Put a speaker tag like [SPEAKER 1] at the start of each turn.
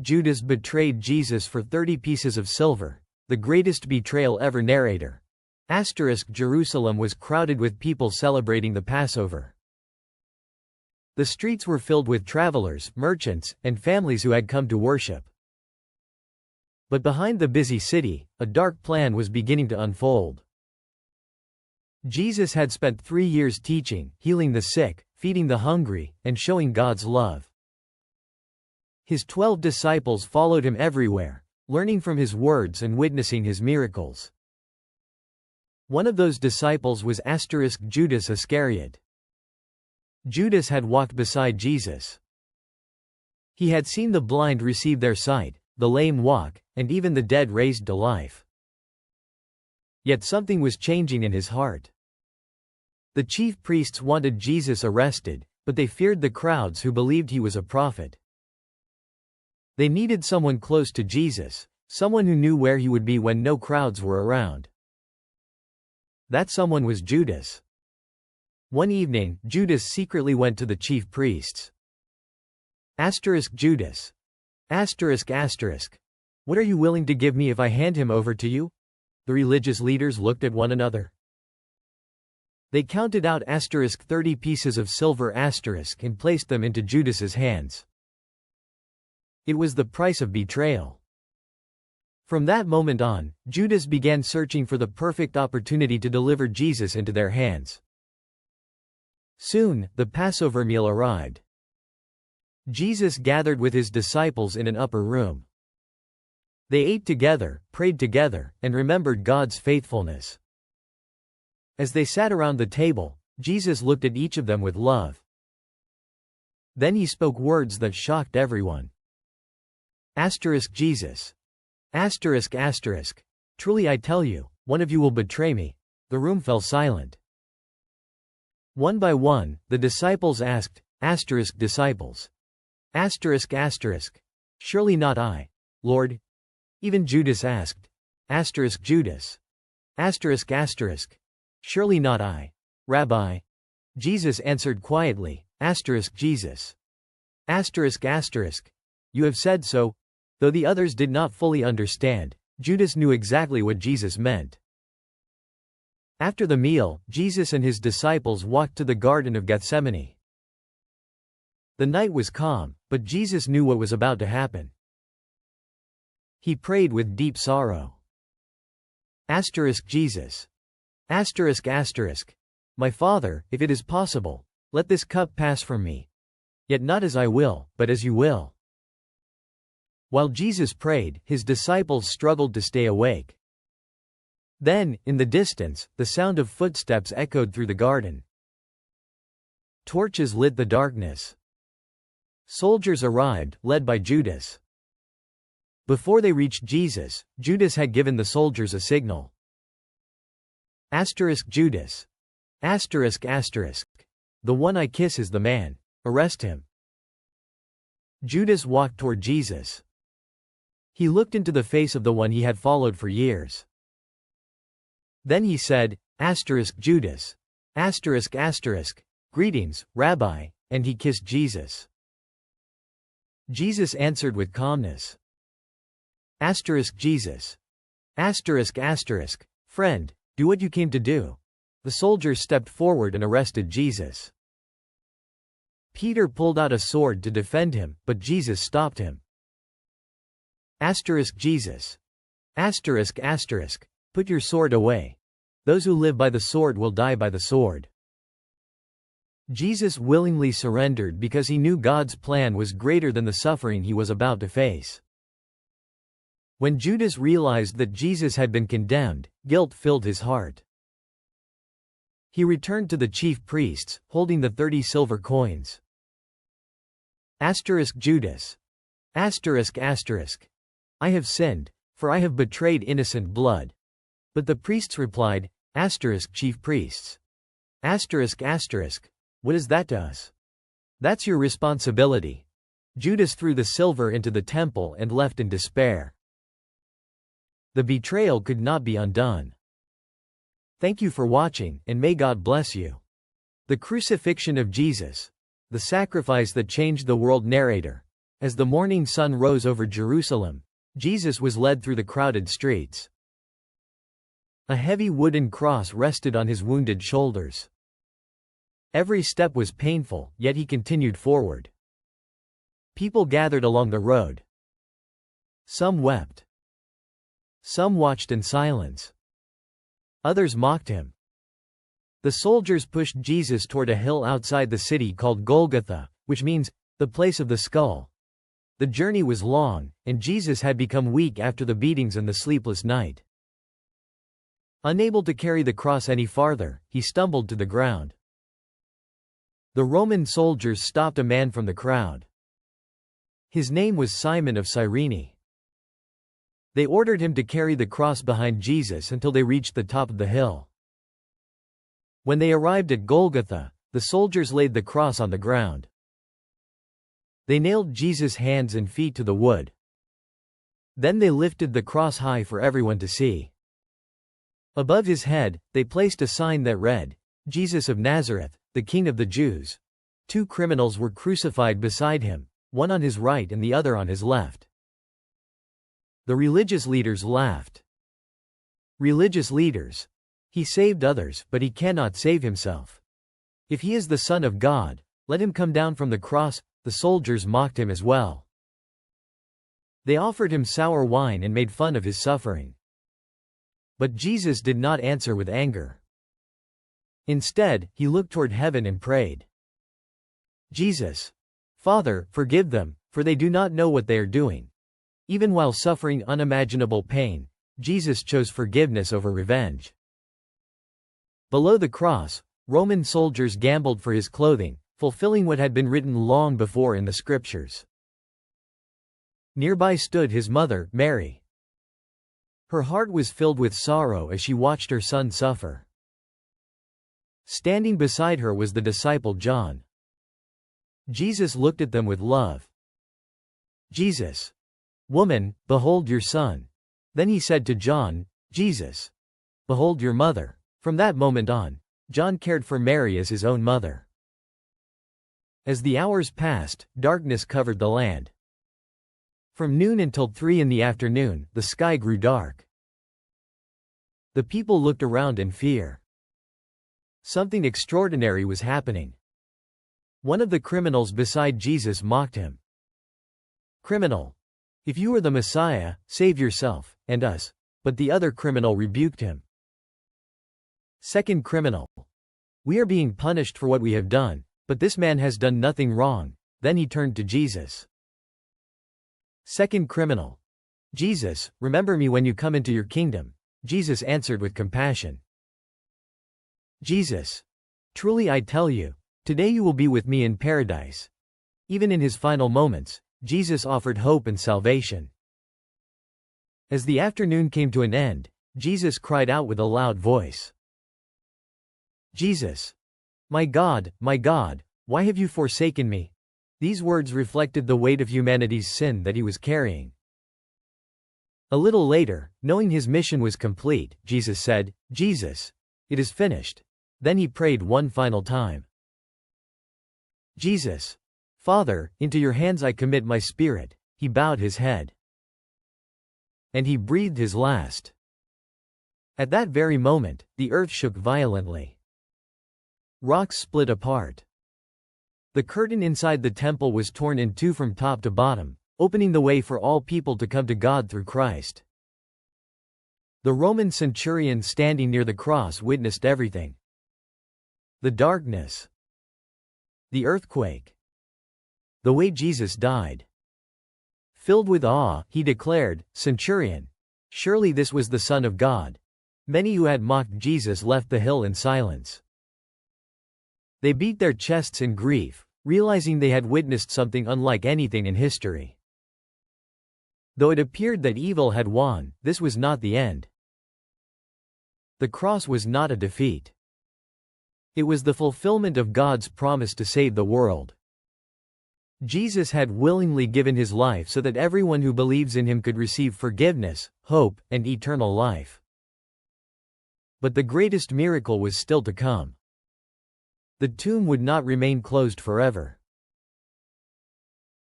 [SPEAKER 1] Judas betrayed Jesus for 30 pieces of silver, the greatest betrayal ever. Narrator. Jerusalem was crowded with people celebrating the Passover. The streets were filled with travelers, merchants, and families who had come to worship. But behind the busy city, a dark plan was beginning to unfold. Jesus had spent 3 years teaching, healing the sick, feeding the hungry, and showing God's love. His 12 disciples followed him everywhere, learning from his words and witnessing his miracles. One of those disciples was Judas Iscariot. Judas had walked beside Jesus. He had seen the blind receive their sight, the lame walk, and even the dead raised to life. Yet something was changing in his heart. The chief priests wanted Jesus arrested, but they feared the crowds who believed he was a prophet. They needed someone close to Jesus, someone who knew where he would be when no crowds were around. That someone was Judas. One evening, Judas secretly went to the chief priests. Judas. What are you willing to give me if I hand him over to you? The religious leaders looked at one another. They counted out 30 pieces of silver and placed them into Judas's hands. It was the price of betrayal. From that moment on, Judas began searching for the perfect opportunity to deliver Jesus into their hands. Soon, the Passover meal arrived. Jesus gathered with his disciples in an upper room. They ate together, prayed together, and remembered God's faithfulness. As they sat around the table, Jesus looked at each of them with love. Then he spoke words that shocked everyone. Jesus. Truly I tell you, one of you will betray me. The room fell silent. One by one, the disciples asked, disciples. Surely not I, Lord. Even Judas asked, Judas. Surely not I, Rabbi. Jesus answered quietly, Jesus. You have said so. Though the others did not fully understand, Judas knew exactly what Jesus meant. After the meal, Jesus and his disciples walked to the Garden of Gethsemane. The night was calm, but Jesus knew what was about to happen. He prayed with deep sorrow. Jesus. My Father, if it is possible, let this cup pass from me. Yet not as I will, but as you will. While Jesus prayed, his disciples struggled to stay awake. Then, in the distance, the sound of footsteps echoed through the garden. Torches lit the darkness. Soldiers arrived, led by Judas. Before they reached Jesus, Judas had given the soldiers a signal. Judas. The one I kiss is the man. Arrest him. Judas walked toward Jesus. He looked into the face of the one he had followed for years. Then he said, Judas. Greetings, Rabbi, and he kissed Jesus. Jesus answered with calmness. Jesus. Friend, do what you came to do. The soldiers stepped forward and arrested Jesus. Peter pulled out a sword to defend him, but Jesus stopped him. Jesus. Put your sword away. Those who live by the sword will die by the sword. Jesus willingly surrendered because he knew God's plan was greater than the suffering he was about to face. When Judas realized that Jesus had been condemned, guilt filled his heart. He returned to the chief priests, holding the 30 silver coins. Judas. I have sinned, for I have betrayed innocent blood. But the priests replied, chief priests. What is that to us? That's your responsibility. Judas threw the silver into the temple and left in despair. The betrayal could not be undone. Thank you for watching, and may God bless you. The Crucifixion of Jesus. The Sacrifice That Changed the World. Narrator. As the morning sun rose over Jerusalem, Jesus was led through the crowded streets. A heavy wooden cross rested on his wounded shoulders. Every step was painful, yet he continued forward. People gathered along the road. Some wept. Some watched in silence. Others mocked him. The soldiers pushed Jesus toward a hill outside the city called Golgotha, which means, the place of the skull. The journey was long, and Jesus had become weak after the beatings and the sleepless night. Unable to carry the cross any farther, he stumbled to the ground. The Roman soldiers stopped a man from the crowd. His name was Simon of Cyrene. They ordered him to carry the cross behind Jesus until they reached the top of the hill. When they arrived at Golgotha, the soldiers laid the cross on the ground. They nailed Jesus' hands and feet to the wood. Then they lifted the cross high for everyone to see. Above his head, they placed a sign that read, "Jesus of Nazareth, the King of the Jews." 2 criminals were crucified beside him, one on his right and the other on his left. The religious leaders laughed. Religious leaders. He saved others, but he cannot save himself. If he is the Son of God, let him come down from the cross. The soldiers mocked him as well. They offered him sour wine and made fun of his suffering. But Jesus did not answer with anger. Instead, he looked toward heaven and prayed. Jesus, Father, forgive them, for they do not know what they are doing. Even while suffering unimaginable pain, Jesus chose forgiveness over revenge. Below the cross, Roman soldiers gambled for his clothing, fulfilling what had been written long before in the scriptures. Nearby stood his mother, Mary. Her heart was filled with sorrow as she watched her son suffer. Standing beside her was the disciple John. Jesus looked at them with love. "Jesus, woman, behold your son." Then he said to John, "Jesus, behold your mother." From that moment on, John cared for Mary as his own mother. As the hours passed, darkness covered the land. From noon until 3 in the afternoon, the sky grew dark. The people looked around in fear. Something extraordinary was happening. One of the criminals beside Jesus mocked him. "Criminal, if you are the Messiah, save yourself, and us." But the other criminal rebuked him. "Second criminal, we are being punished for what we have done, but this man has done nothing wrong." Then he turned to Jesus. Second criminal, "Jesus, remember me when you come into your kingdom." Jesus answered with compassion. Jesus, truly I tell you, today you will be with me in paradise. Even in his final moments, Jesus offered hope and salvation. As the afternoon came to an end, Jesus cried out with a loud voice. Jesus, my God, why have you forsaken me?" These words reflected the weight of humanity's sin that he was carrying. A little later, knowing his mission was complete, Jesus said, "Jesus, it is finished." Then he prayed one final time. Jesus, Father, into your hands I commit my spirit. He bowed his head. And he breathed his last. At that very moment, the earth shook violently. Rocks split apart. The curtain inside the temple was torn in two from top to bottom, opening the way for all people to come to God through Christ. The Roman centurion standing near the cross witnessed everything. The darkness. The earthquake. The way Jesus died. Filled with awe, he declared, "Centurion, surely this was the Son of God." Many who had mocked Jesus left the hill in silence. They beat their chests in grief, realizing they had witnessed something unlike anything in history. Though it appeared that evil had won, this was not the end. The cross was not a defeat. It was the fulfillment of God's promise to save the world. Jesus had willingly given his life so that everyone who believes in him could receive forgiveness, hope, and eternal life. But the greatest miracle was still to come. The tomb would not remain closed forever.